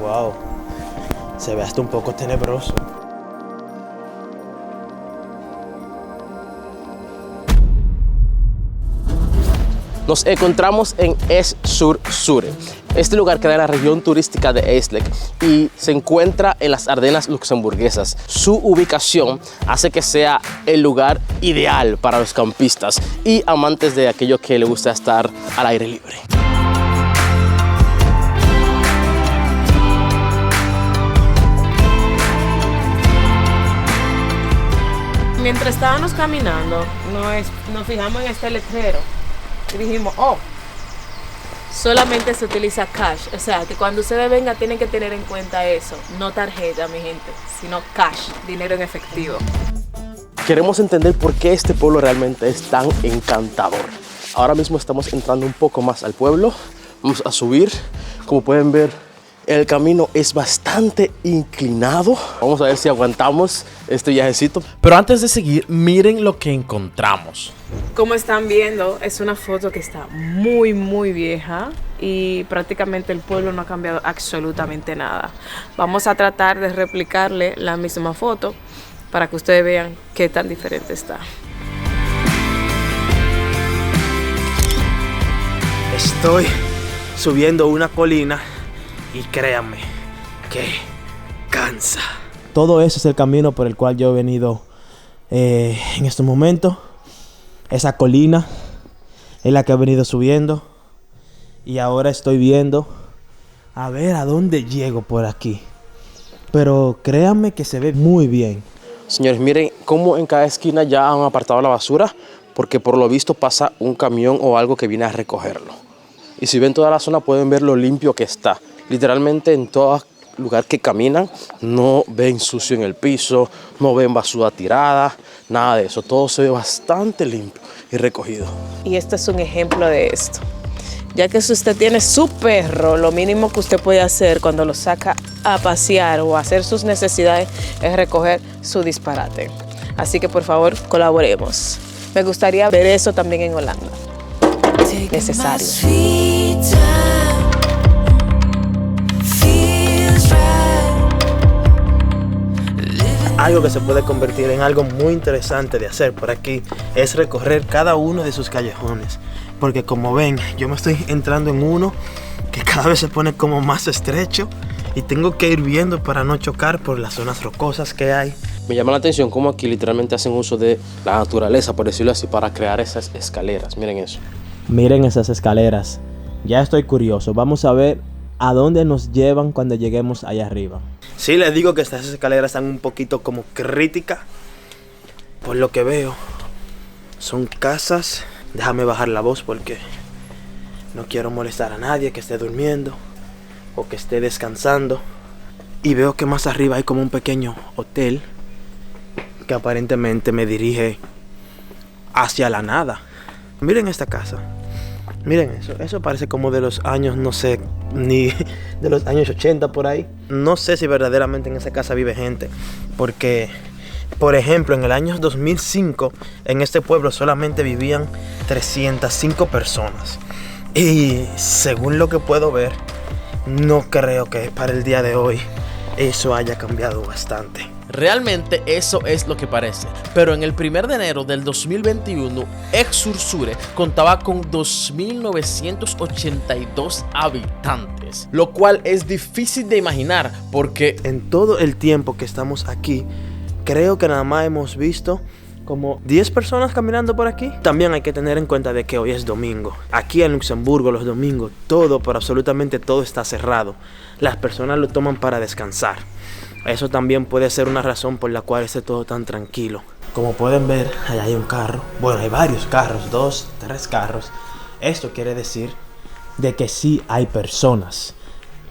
Wow, se ve hasta un poco tenebroso. Nos encontramos en Es-sur-Sûre. Este lugar queda en la región turística de Eislek y se encuentra en las Ardenas luxemburguesas. Su ubicación hace que sea el lugar ideal para los campistas y amantes de aquello que le gusta estar al aire libre. Mientras estábamos caminando, nos fijamos en este letrero y dijimos, oh, solamente se utiliza cash. O sea, que cuando ustedes vengan tienen que tener en cuenta eso. No tarjeta, mi gente, sino cash, dinero en efectivo. Queremos entender por qué este pueblo realmente es tan encantador. Ahora mismo estamos entrando un poco más al pueblo. Vamos a subir. Como pueden ver, el camino es bastante inclinado. Vamos a ver si aguantamos este viajecito. Pero antes de seguir, miren lo que encontramos. Como están viendo, es una foto que está muy, muy vieja y prácticamente el pueblo no ha cambiado absolutamente nada. Vamos a tratar de replicarle la misma foto para que ustedes vean qué tan diferente está. Estoy subiendo una colina y créanme que cansa. Todo eso es el camino por el cual yo he venido en estos momentos. Esa colina es la que he venido subiendo y ahora estoy viendo a ver a dónde llego por aquí. Pero créanme que se ve muy bien. Señores, miren cómo en cada esquina ya han apartado la basura, porque por lo visto pasa un camión o algo que viene a recogerlo. Y si ven toda la zona pueden ver lo limpio que está. Literalmente en todo lugar que caminan no ven sucio en el piso, no ven basura tirada, nada de eso. Todo se ve bastante limpio y recogido. Y este es un ejemplo de esto. Ya que si usted tiene su perro, lo mínimo que usted puede hacer cuando lo saca a pasear o a hacer sus necesidades es recoger su disparate. Así que por favor, colaboremos. Me gustaría ver eso también en Holanda. Necesario. Algo que se puede convertir en algo muy interesante de hacer por aquí es recorrer cada uno de sus callejones. Porque como ven, yo me estoy entrando en uno que cada vez se pone como más estrecho y tengo que ir viendo para no chocar por las zonas rocosas que hay. Me llama la atención cómo aquí literalmente hacen uso de la naturaleza, por decirlo así, para crear esas escaleras. Miren eso. Miren esas escaleras. Ya estoy curioso. Vamos a ver a dónde nos llevan cuando lleguemos allá arriba. Sí, les digo que estas escaleras están un poquito como críticas. Por lo que veo, son casas. Déjame bajar la voz porque no quiero molestar a nadie que esté durmiendo o que esté descansando. Y veo que más arriba hay como un pequeño hotel que aparentemente me dirige hacia la nada. Miren esta casa. Miren eso. Eso parece como de los años, no sé, ni de los años 80 por ahí. No sé si verdaderamente en esa casa vive gente. Porque, por ejemplo, en el año 2005, en este pueblo solamente vivían 305 personas. Y según lo que puedo ver, no creo que para el día de hoy eso haya cambiado bastante. Realmente eso es lo que parece, pero en el 1 de enero del 2021, Es-sur-Sûre contaba con 2.982 habitantes, lo cual es difícil de imaginar porque en todo el tiempo que estamos aquí, creo que nada más hemos visto como 10 personas caminando por aquí. También hay que tener en cuenta de que hoy es domingo. Aquí en Luxemburgo los domingos todo, pero absolutamente todo está cerrado. Las personas lo toman para descansar. Eso también puede ser una razón por la cual esté todo tan tranquilo. Como pueden ver, allá hay un carro. Bueno, hay varios carros, 2, 3 carros. Esto quiere decir de que sí hay personas.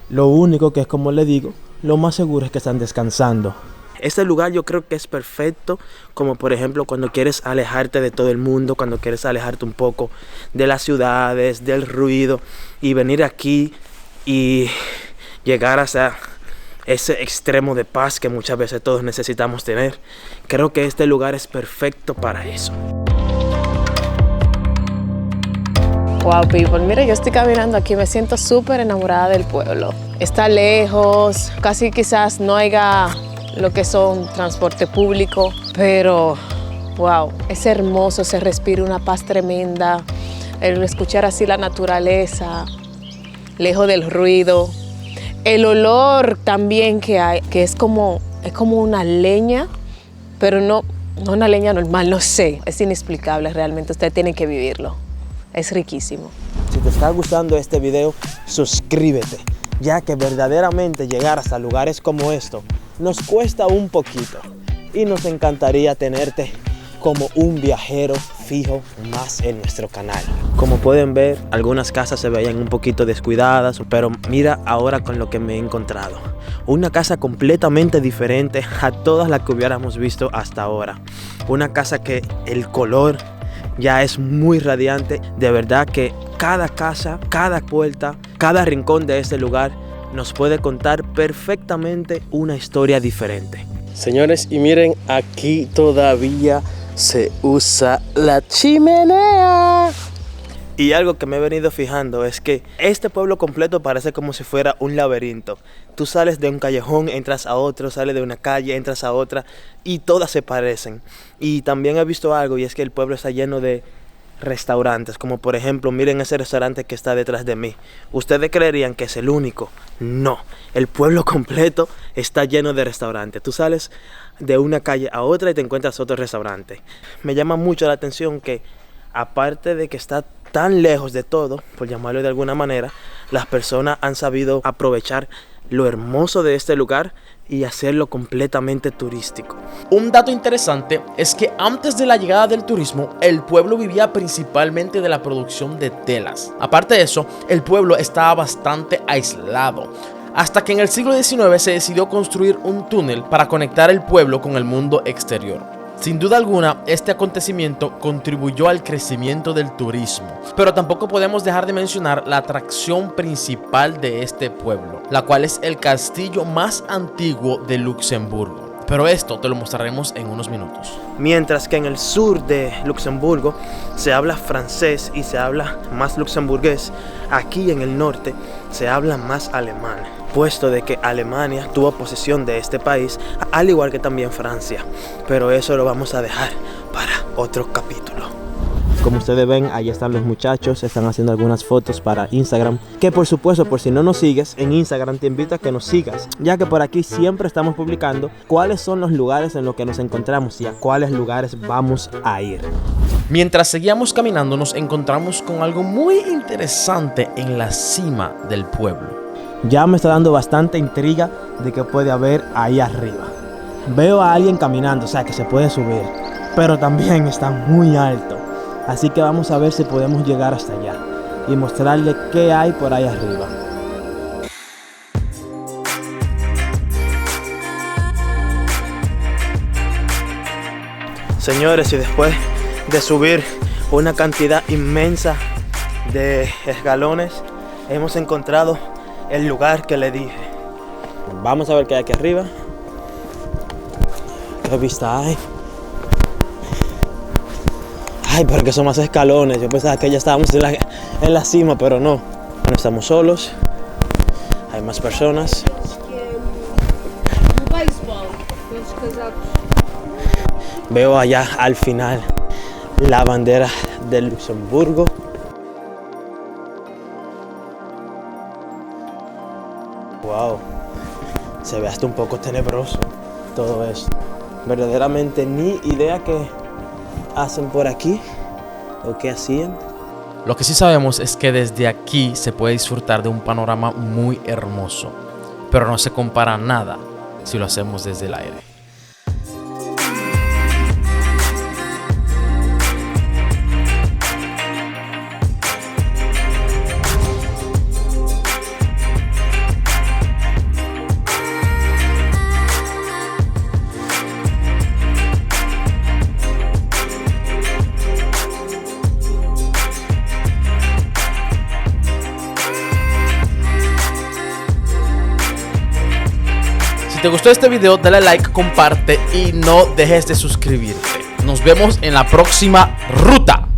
Lo único que es, como les digo, lo más seguro es que están descansando. Este lugar yo creo que es perfecto, como por ejemplo cuando quieres alejarte de todo el mundo, cuando quieres alejarte un poco de las ciudades, del ruido, y venir aquí y llegar hasta ese extremo de paz que muchas veces todos necesitamos tener. Creo que este lugar es perfecto para eso. Wow, people, mira, yo estoy caminando aquí, me siento súper enamorada del pueblo. Está lejos, casi quizás no haya lo que son transporte público, pero wow, es hermoso, se respira una paz tremenda, el escuchar así la naturaleza, lejos del ruido. El olor también que hay, que es como una leña, pero no una leña normal, no sé, es inexplicable realmente, ustedes tienen que vivirlo. Es riquísimo. Si te está gustando este video, suscríbete, ya que verdaderamente llegar hasta lugares como estos nos cuesta un poquito y nos encantaría tenerte como un viajero fijo más en nuestro canal. Como pueden ver, algunas casas se veían un poquito descuidadas, pero mira ahora con lo que me he encontrado. Una casa completamente diferente a todas las que hubiéramos visto hasta ahora. Una casa que el color ya es muy radiante. De verdad que cada casa, cada puerta, cada rincón de este lugar nos puede contar perfectamente una historia diferente. Señores, y miren, aquí todavía se usa la chimenea. Y algo que me he venido fijando es que este pueblo completo parece como si fuera un laberinto. Tú sales de un callejón, entras a otro, sales de una calle, entras a otra y todas se parecen. Y también he visto algo, y es que el pueblo está lleno de restaurantes, como por ejemplo, miren ese restaurante que está detrás de mí. ¿Ustedes creerían que es el único? No, el pueblo completo está lleno de restaurantes. Tú sales de una calle a otra y te encuentras otro restaurante. Me llama mucho la atención que, aparte de que está tan lejos de todo, por llamarlo de alguna manera, las personas han sabido aprovechar lo hermoso de este lugar y hacerlo completamente turístico. Un dato interesante es que antes de la llegada del turismo, el pueblo vivía principalmente de la producción de telas. Aparte de eso, el pueblo estaba bastante aislado, hasta que en el siglo XIX se decidió construir un túnel para conectar el pueblo con el mundo exterior. Sin duda alguna, este acontecimiento contribuyó al crecimiento del turismo, pero tampoco podemos dejar de mencionar la atracción principal de este pueblo, la cual es el castillo más antiguo de Luxemburgo. Pero esto te lo mostraremos en unos minutos. Mientras que en el sur de Luxemburgo se habla francés y se habla más luxemburgués, aquí en el norte se habla más alemán, puesto de que Alemania tuvo posesión de este país, al igual que también Francia. Pero eso lo vamos a dejar para otro capítulo. Como ustedes ven, ahí están los muchachos, están haciendo algunas fotos para Instagram. Que por supuesto, por si no nos sigues en Instagram, te invito a que nos sigas, ya que por aquí siempre estamos publicando cuáles son los lugares en los que nos encontramos y a cuáles lugares vamos a ir. Mientras seguíamos caminando, nos encontramos con algo muy interesante en la cima del pueblo. Ya me está dando bastante intriga de qué puede haber ahí arriba. Veo a alguien caminando, o sea que se puede subir, pero también está muy alto. Así que vamos a ver si podemos llegar hasta allá y mostrarle qué hay por ahí arriba. Señores, y después de subir una cantidad inmensa de escalones, hemos encontrado el lugar que le dije. Vamos a ver qué hay aquí arriba. ¿Qué vista hay? Ay, pero que son más escalones. Yo pensaba que ya estábamos en la cima, pero no. No estamos solos. Hay más personas. Veo allá al final la bandera de Luxemburgo. Wow, se ve hasta un poco tenebroso todo esto. Verdaderamente ni idea qué hacen por aquí o qué hacían. Lo que sí sabemos es que desde aquí se puede disfrutar de un panorama muy hermoso, pero no se compara nada si lo hacemos desde el aire. Si te gustó este video, dale like, comparte y no dejes de suscribirte. Nos vemos en la próxima ruta.